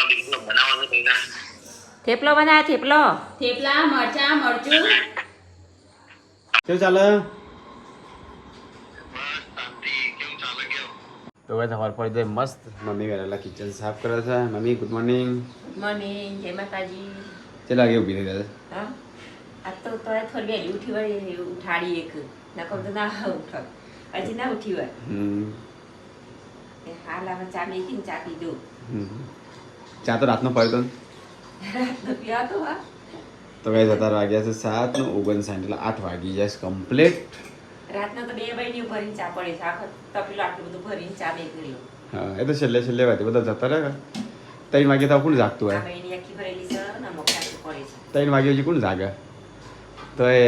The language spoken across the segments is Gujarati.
થેપલો બનાવ થેપલો થેપલા મરચા મરચું કેવું ચાલે? તો ભાઈ સવાર પડી જાય મસ્ત. મમ્મી વહેલા કિચન સાફ કરે છે. Mummy good morning. મોર્નિંગ જય માતાજી. ચેલા વાગે ઊભી થઈ ગયા? હા આજ તો થોડી વહેલી ઉઠી વળી ઉઠાડી એક નકર તો ના ઉઠ હજી ના ઉઠી હોય. હાલ હવે ચા મેકીને ચા પીધું. ચા તો રાતનો પડ્યો તો રાતનો પીવા તો હા. તો ભાઈ 17 વાગ્યા છે 7:59 એટલે 8 વાગી જાય કમ્પ્લીટ. રાતના તો 2 વાગ્યા ભરીને ચા પડે છે. આખો તપેલો આટલું બધું ભરીને ચા મેકેલો. હા એ તો છેલ્લે વાગે બધા જતા રહે. 3 વાગે તો કોણ જાગતું હોય? આ બહેની આખી ભરેલી છે ને મખાતું પડે છે. 3 વાગે હજી કોણ જાગે? તો એ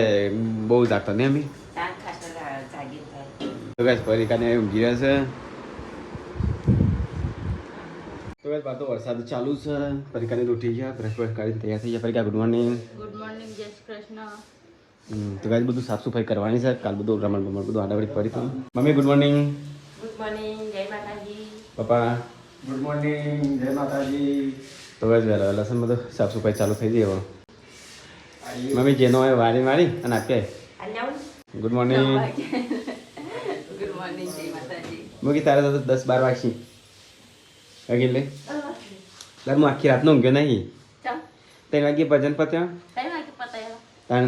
બહુ જાગતા ને અમી. ચા ખાસ જાગી થાય. તો ગાઈસ પરીકાને ઊંઘી રહ્યા છે. તો ગાઈસ બાતો વરસાદ ચાલુ છે. પરીકાને ઉઠી ગયા બ્રશ કરીને તૈયાર થઈ ગયા. પરીકા ગુડ મોર્નિંગ. ગુડ મોર્નિંગ જય શ્રી કૃષ્ણ. તો ગાઈસ બધું સાફ સફાઈ કરવાની છે. કાલ બધું રમણ બધું આડાવડી પડી હતું. Mummy good morning. Good morning જય માતાજી. પપ્પા ગુડ મોર્નિંગ જય માતાજી. તો ગાઈસ વહેલા લસણ બધું સાફ સફાઈ ચાલુ થઈ ગઈ હવે. મમ્મી જેનો હોય વારી મારી અને આપી ગુડ મોર્નિંગ. ગુડ મોર્નિંગ જય માતાજી. મૂકી તારે તો 10-12 વાગી અગિલે દર હું આખી રાતનો ઊંઘ્યો નહીં. 3 વાગે ભજન પત્યો. તાણ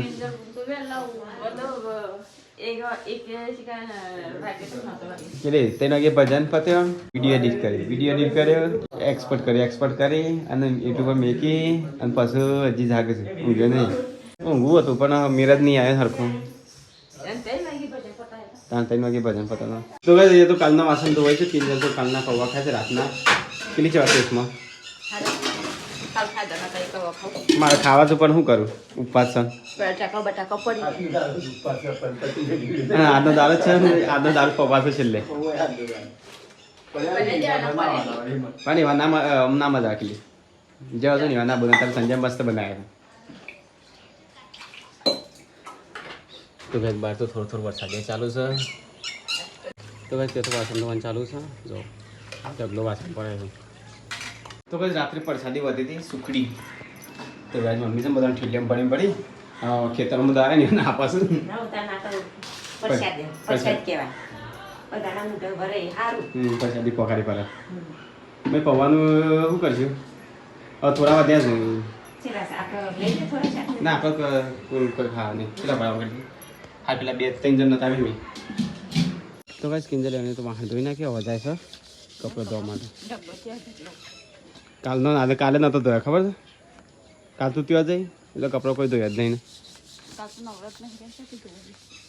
કેટલી 3 વાગે ભજન પત્યો. વિડીયો એડિટ કર્યો એક્સપોર્ટ કરી અને યુટ્યુબ પર મેકી અને પાછું હજી જાગે છે. ઊંઘ્યો નહીં. ઊંઘવું હતું પણ મિરજ નહીં આવ્યો સરખું. 3 વાગે ભજન પતાનો. તો ગાઈસ એ તો કાલના વાસણ ધોવાય છે. 3 તો કાલના પૌવા ખાય છે રાતના. કેટલી છે વાત એકમાં મારે ખાવા તો પણ શું કરું ઉપવાસ છે. આજનો દારૂ છે. આજનો દારૂ પૌવા છે છેલ્લે. પણ એવા ના મજા આખી જેવા છો ને એવા ના બને. તારે સંજય મસ્ત બનાવ્યા. તો ભાઈ બહાર તો થોડો વરસાદ ચાલુ છે. તો ભાઈ તે તો વાસણ ધોવાનું ચાલુ છે. જો ઢગલો વાસણ પડે છે. તો ભાઈ રાત્રે પ્રસાદી વધી હતી સુખડી. તો ભાઈ મમ્મી છે બધા ઠીલિયામાં પડી ખેતરમાં બધા આવે ને ના પાછું પ્રસાદી પોખાડી પડે. મેં પૌવાનું શું કરશું હવે થોડા વધ્યા છે. ના આપણે કોઈ ખાવા નહીં. કેટલા ભાવ કરી હા પેલા 2-3 જણ નતા આવી. તો કાંઈ કિંજલ એને તો વાહન ધોઈ નાખ્યો વધારે છે કપડો ધોવા માટે. કાલે નતો ધોયા ખબર છે. કાલ તું ત્યાં જઈ એટલે કપડો કોઈ ધોયા જ નહીં ને.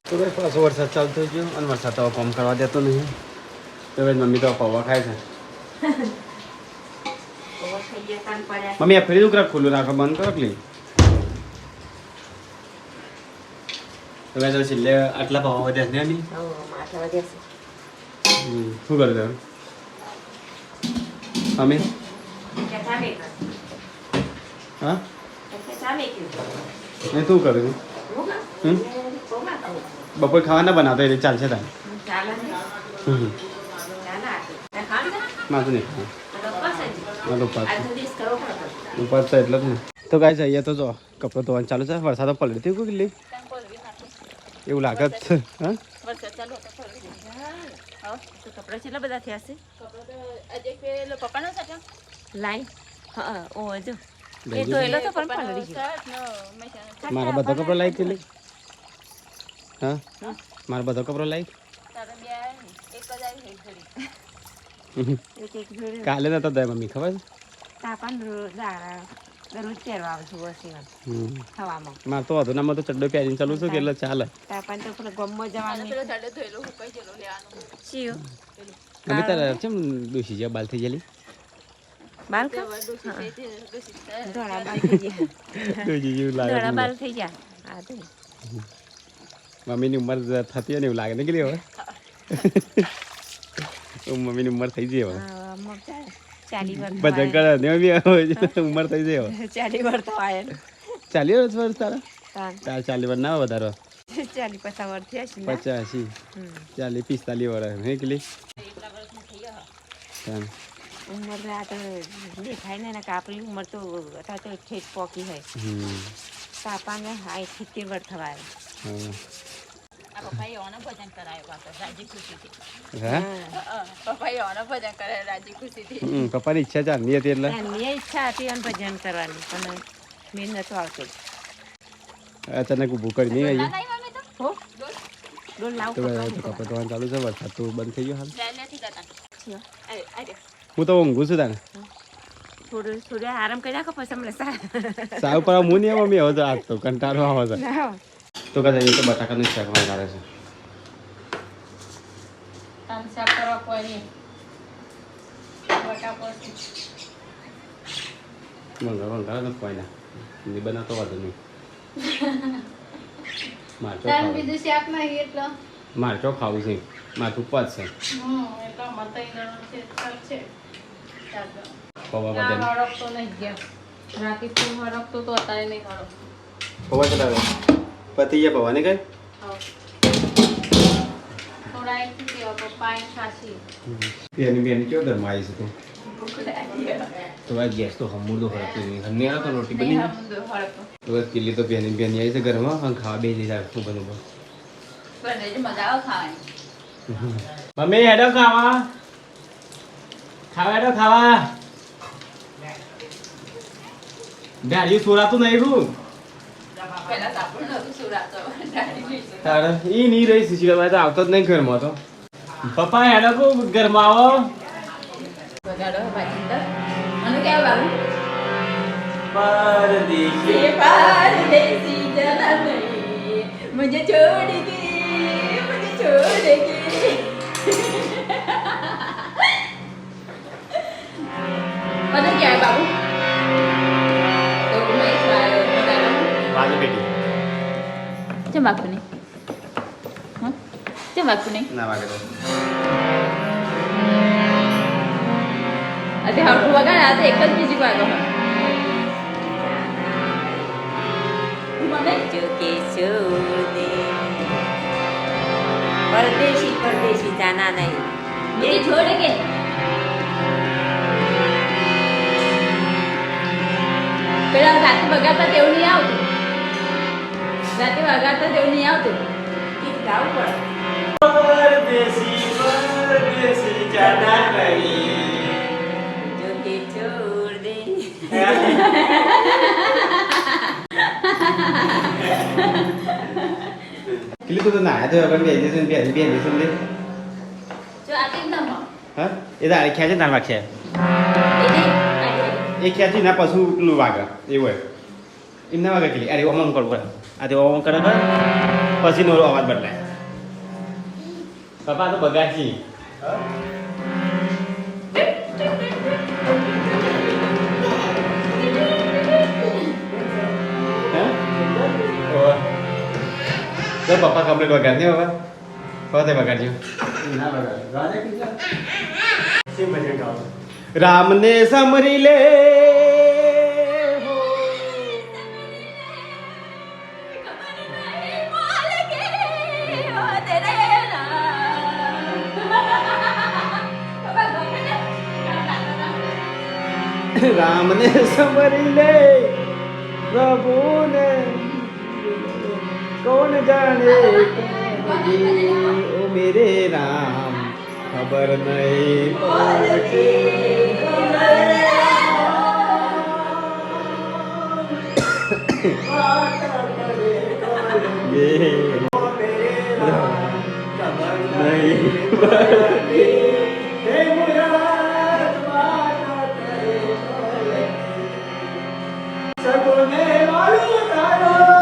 તો ભાઈ પાછો વરસાદ ચાલુ થઈ ગયો અને વરસાદ તો કામ કરવા દેતો નહીં. તો ભાઈ મમ્મી તો પૌવા ખાય છે. મમ્મી આ ફરી ઉકરા ખુલ્લું રાખો બંધ કરો કે તો ભાઈ છેલ્લે આટલા પૌવા વધ્યા છે ને શું કરે તમે અમે હા એ શું કરું બપોર ખાવાના બનાવતો એટલે ચાલશે તારે માથું નહીં ઉપાસ તો એટલે જ ને. તો ગાઈસ અહીંયા તો જો કપડો ધોવાનું ચાલુ છે. વરસાદ પલળી થયું કેટલી એવું લાગે જ છે. હા કપડા કેટલા બધા થયા છે. લાઈ હા ઓ જો એ તો એલો તો પણ પલળી ગયો. મારા બધા કપડો લાઈક કેટલી હા મારા બધા કપડો લાઈક કાલે નતો દે મમ્મી ખબર છે. દરરોજ પહેરવા આવે છે હવામાં. મારે તો વધુ નામાં તો ચડ્ડો પહેરીને ચાલુ છું કે એટલે ચાલે. તાપાન તો પેલા ગમમાં જવાનું મમ્મી તારે કેમ દોશી જાય બાલ થઈ ગયેલી બાલ ધોળા બાલ થઈ ગયા. દોશી જેવું લાગે. ધોળા બાલ થઈ ગયા. હા તો મમ્મીની ઉંમર થતી હોય ને એવું લાગે ને કેટલી હવે મમ્મીની ઉંમર થઈ જાય હવે 40 વર્ષ ભજન કરે ને ઉંમર થઈ જાય હવે 40 વર્ષ તો આયા 40 વર્ષ તારા 40 વર્ષ ના વધારો 40-50 વર્ષ થયા છે 85 40-45 વર્ષ હે કેટલી ઉંમર આ તો દેખાય ને કે આપણી ઉંમર તો અત્યારે તો ઠેઠ પોકી હોય તાપાને 70 વર્ષ થવાય આ પપ્પાએ ઓનો ભજન કરાયો પાછો રાજી ખુશીથી હે પપ્પાએ ઓનો ભજન કરાયો રાજી ખુશીથી પપ્પાની ઈચ્છા ચાલની હતી એટલે એની ઈચ્છા હતી અને ભજન કરવાની પણ મેં નતો આવતો અચાનક ઊભું કરી નહીં આવી નહીં મમ્મી તો હો ડોલ લાવ તો કપડવાનું ચાલુ છે વરસાદ તો બંધ થઈ ગયો હાલ નથી જતા હું તો ઊંઘું છું તાને થોડું થોડું આરામ કરી નાખો પછી મને સાવ પર હું નહીં મમ્મી હવે તો આજ તો કંટાળો આવે છે તો કદાચ તો બટાકાનું શાક બનાવે છે આમ શાક કરવા કોઈ નહીં બટાકો મંગળવાર નથી કોઈ ના નહીં બનાવતો વાંધો નહીં તાર બીજું શાક નહીં એટલે મારચો ખાવું છે માથું પદ છે એટલે મતઈ છે ચાલશે પૌવા ના બધાને હડકતો નહીં ગયા રાતી ફૂલ હડકતો તો અત્યારે નહીં હડકતો પૌવા ચલાવે પતિ ગયા પૌવા ને કઈ થોડા એક થી પપ્પા એ ખાસી બેન કેવો ગરમ આવી છે તું તો આ ગેસ તો હમુર તો હરકતો નહીં હમને તો રોટી બની ને તો કિલ્લી તો બેન આવી છે ઘરમાં અને ખાવા બે જઈ જાય શું બનવું મજા આવે ખાવાની મમ્મી હેડો ખાવા હેડો ખાવા ગાડી સોરાતું નહીં રૂ પેલા સાપડ નતું સુરાતો તારે ઈ નહીં રહી શીશી કરવા તો આવતો જ નહીં ઘરમાં તો પપ્પા હેડો કો ઘરમાં આવો બગાડો ભાજીંદર અને કેવા બાબુ પરદેશી परदेसी जना नहीं मुझे छोड़ के पता क्या है बाबू तो मैं इस बार बता रहा हूँ વાજો બેટી क्या बापू ने हाँ क्या बापू ने ના વાગે તો अरे हम वगैरह आते एक तक किसी को आएगा चुके छोड़े परदेशी परदेशी जाना नहीं मुझे छोड़ेंगे પેલા રાતે વગાડતા તેવું નહીં આવતું રાતે વગાડતા તેવું નહીં આવતું ગીત ગાવું પડે પરદેશી પરદેશી જાના નહીં જો કે છોડ દે કિલ્લી તું તો ના તો પણ બે જશે દે જો આ કેમ ના હા એ તો ખેંચે ના વાગે એ ખેંચી ના પાછું પેલું વાગે એવું હોય એમ ના વાગે કિલ્લી અરે ઓમન કરવું આ તે ઓમન કરે પછી નો અવાજ બદલાય પપ્પા તો બગાડશી તો પપ્પા કમ્પ્લીટ વગાડ ને બાબા પતે વગાડજો રામ ને સમરી લે રામ ને સમરી લે પ્રભુ ને कौन जाने ओ मेरे राम खबर नहीं पड़ती ये नहीं पड़ती हे सगुने वालों तारो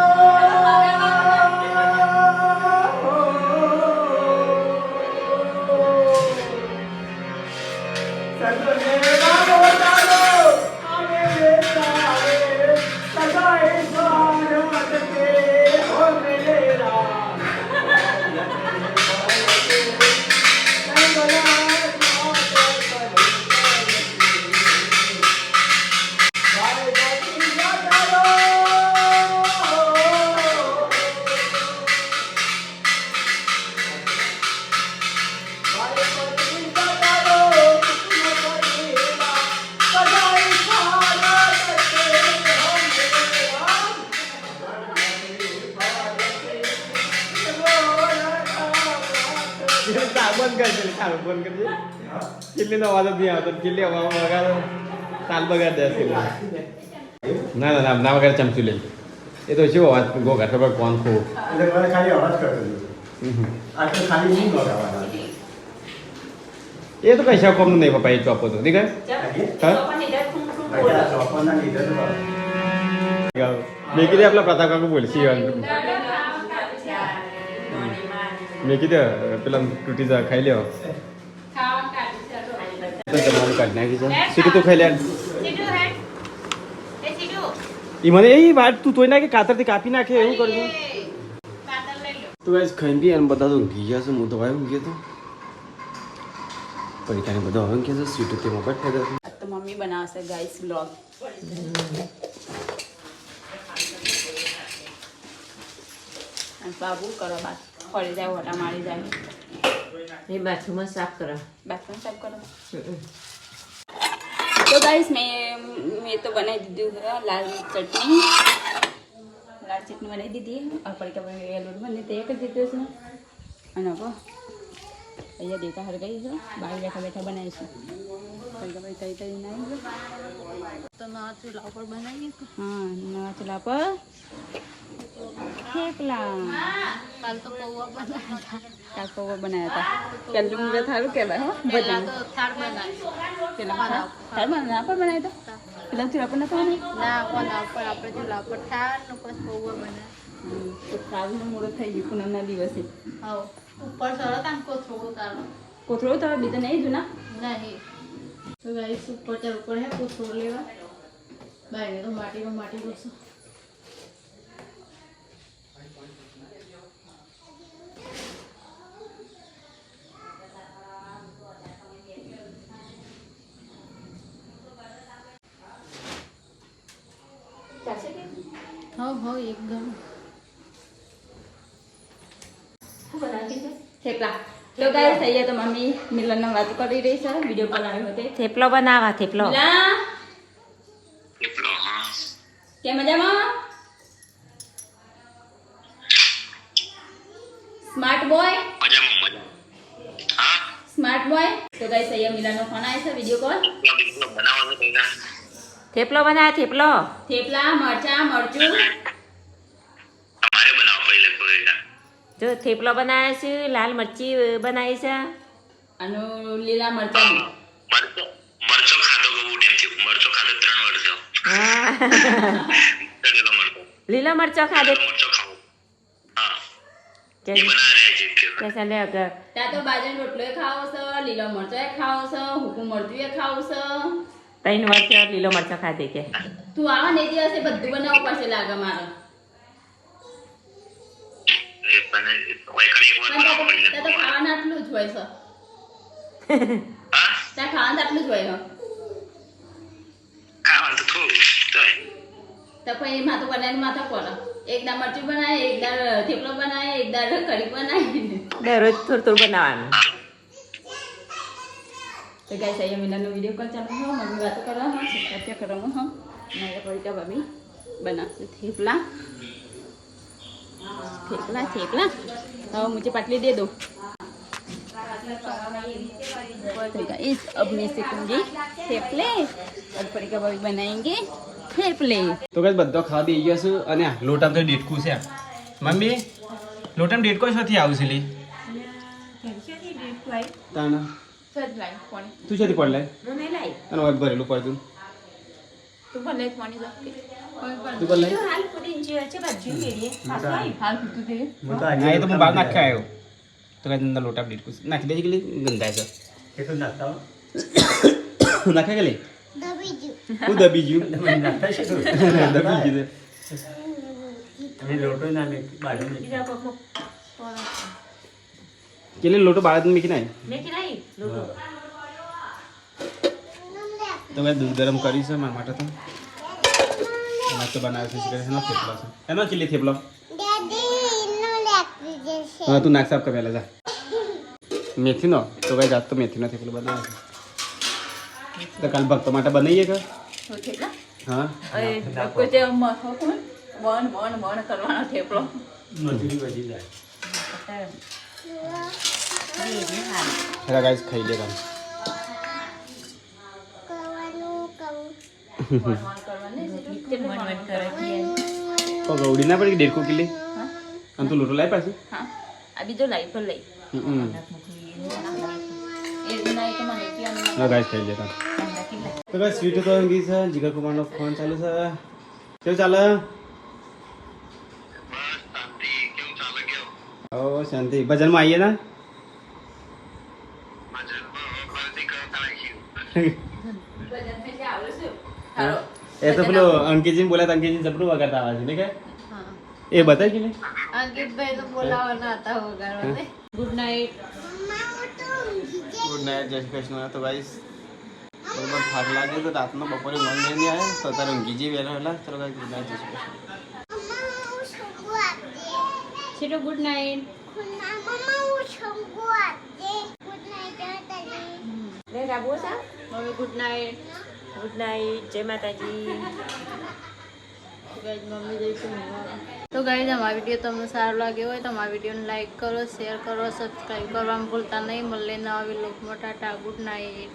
બંધ કરજે ચાલો બંધ કરજે કિલ્લીનો અવાજ જ નહીં આવતો કિલ્લી અવાજ વગાડો તાલ બગાડ દે કિલ્લી ના ના ના ના વગાડે ચમચું લઈ એ તો શું અવાજ ગોગા ખબર કોણ ખો એટલે મને ખાલી અવાજ કરતો આ તો ખાલી નહીં ગોગાવાના એ તો કઈ શક કોમનું નહીં પપ્પા એ ચોપો તો નહીં ચોપનના લીધે તો મેં કીધું આપલા પ્રતાપ કાકુ બોલશી મેં કીધું પેલા તૂટી જા ખાઈ લ્યો જમવાનું કાઢી નાખી છે સીધું તું ખાઈ લે એ મને એ વાત તું તોય નાખે કાતરથી કાપી નાખે એવું કરજો તું ગાઈસ ખાઈ બી અને બધા તો ઊંઘી ગયા છે હું તો ભાઈ ઊંઘી તો પરીક્ષાને બધા હવે ઊંઘી છે સીટું તે મોકટ થઈ જશે તો મમ્મી બનાવશે ગાઈસ વ્લોગ અને બાબુ કરો બાત ફરી જાય ઓટા મારી જાય એ બાથરૂમમાં સાફ કરો બાથરૂમ સાફ કરો તો ગાઈસ મેં તો બનાવી દીધું है लाल चटनी बनाई दीदी और पड़ के लोट बने तैयार कर देते उसमें અને કો અહીંયા દેતા હર ગઈ છે બાઈ બેઠા બેઠા બનાવીશું પડ કે તઈ તઈ નાઈ તો ના ચૂલા પર બનાવીએ હા ના ચૂલા પર થેપલા કાલ તો પૌવા બનાવ્યા હતા કેલ્લું મુજે થારું કેવાય હો પેલા તો થાળ બનાવી પેલા થાળ બનાવ્યા તો પેલા ચૂલા પર નતો ના કોણ પર આપણે ચૂલા પર થાળ નો પછી પૌવા બનાવ્યા તો થાળનું મુહૂર્ત થઈ ગયું પૂનમના દિવસે હા ઉપર સરસ આમ કોથળો તો બીજો નહીં જૂના નહીં તો ગાઈસ ઉપર ચાલ ઉપર હે કોથળો લેવા બાઈને તો માટી કરશું हाँ एकदम થેપલા તો ગાઈસ અહીંયા તો મમ્મી મિલનનો વાત કરી રહી છે વિડિયો કોલ આવ્યો હતો થેપલો બનાવા થેપલો થેપલો હા કે મજામાં સ્માર્ટ બોય મજામાં હા સ્માર્ટ બોય તો ગાઈસ અહીંયા મિલનનો ફોન આવ્યો છે વિડિયો કોલ બનાવવાનું કઈના થેપલો બનાવ થેપલો થેપલા મરચું તમારે બનાવ પહેલે કોઈના જો થેપલો બનાવે છે લાલ મરચી બનાવી છે અને લીલા મરચા મરચો ખાતો બહુ ટાઈમ થયો મરચો ખાતો 3 વર્ષ હા લીલા મરચો ખાધે મરચો ખાવો હા કે એ બનાવે છે કેસા લે અગર તા તો બાજન રોટલો ખાવો છે લીલો મરચો ખાવો છે હુકુમ મરચું ખાવો છે 3 વર્ષ લીલો મરચો ખાધે કે તું આવા ને દિવસે બધું બનાવવું પડશે લાગે મારે એ બને ઓય કણી એક વાર બનાવો પડે તો ખાવાનું આટલું જ હોય છે હા તા ખાવાનું આટલું જ હોય ખાવાનું તો થોડું તો પછી માથું બનાવીને માથા પડે એક દાળ મરચું બનાવે એક દાળ થેપલો બનાવે એક દાળ કઢી બનાવે દરરોજ થોડું બનાવવાનું તો ગાઈસ અહીંયા મિલનનો વિડિયો કોલ ચાલુ હો મમ્મી વાતો કરવા હા સત્ય કરવા હા મેં પડી ભાભી બનાવશે થેપલા तो मुझे पटली दे दो तो गाइस अब मैं सीखूंगी थेपले और पड़ी का भाभी बनाएंगे थेपले તો ગાઈસ બધો ખાવા દઈ ગયો છું અને આ લોટામાં તો ડેટકું છે મમ્મી લોટામાં ડેટકો શોથી આવશે લી તાના सच लाइन फोन તું શોથી પડ લે હું નહીં લાઈ અને ઓય ભરેલું પડતું तू भले फोन सकती તું પડ લે હાલ પુડીન જે છે બાજુ મેરીએ પાછો આવી हाल तू दे હું તો હા એ તો હું બહાર નાખી આવ્યો તો ગાઈસ અંદર લોટા ડેટકું નાખી દેજે કે લી ગંધાય છે એ તો નાખતા નાખે કે લી હું દબી ગયું તમે નાખતા છે તો દબી ગયું અમે લોટો ના મે બાજુ ને બીજા કોકો કેલે લોટો બાળક મીકી નાય મેં કે નહીં લોટો તો મેં દૂધ ગરમ કરી છે મારા માટે તો એમાં તો બનાવે છે કે એનો થેપલો છે એનો ચીલી થેપલો હા તું નાક સાફ કર પહેલા જા મેથીનો તો કઈ જાત તો મેથીનો થેપલો બનાવે છે તો કાલ ભક્તો માટે બનાવીએ કે हो थेपला હા अरे कुछ मत हो कौन वन करवाना थेपलो મજૂરી વધી જાય હેલા ગાઈસ ખાઈ લે કામ તો ગૌડી ના પડી 1.5 કિલો અને તું લોટો લાવી પાછી હા આ બીજો લાઈ પર લઈ એ ના એક મને ત્યાં હા ગાઈસ ખાઈ લે કામ તો ગાઈસ સ્વીટ તો અંગી છે જીગર કુમારનો ફોન ચાલુ છે કેવું ચાલે ઓ શાંતિ ભજનમાં આવીએ ના એ તો પેલો અંકિતજી બોલ્યા હતા અંકિતજી જબરું વગાડતા આવે છે ને કે એ બતાવી કે નહીં અંકિતભાઈ તો બોલાવાના હતા વગાડવા ગુડ નાઇટ ગુડ નાઇટ જય શ્રી કૃષ્ણ તો ગાઈસ બરોબર થાક લાગે તો રાતનો બપોરે મન નહીં આવે તો અત્યારે ઊંઘીજી વહેલા વહેલા ચલો ગાઈસ ગુડ નાઇટ જય શ્રી કૃષ્ણ છીટો ગુડ નાઇટ લે રાબો સા મમ્મી ગુડ નાઇટ જય માતાજી તો ગાઈઝ અમારા વિડીયો તમને સારો લાગ્યો હોય તો અમારા વિડીયોને લાઈક કરો શેર કરો સબસ્ક્રાઈબ કરવાનું ભૂલતા નહીં મળે નવા વિડીયોમાં ટાટા ગુડ નાઇટ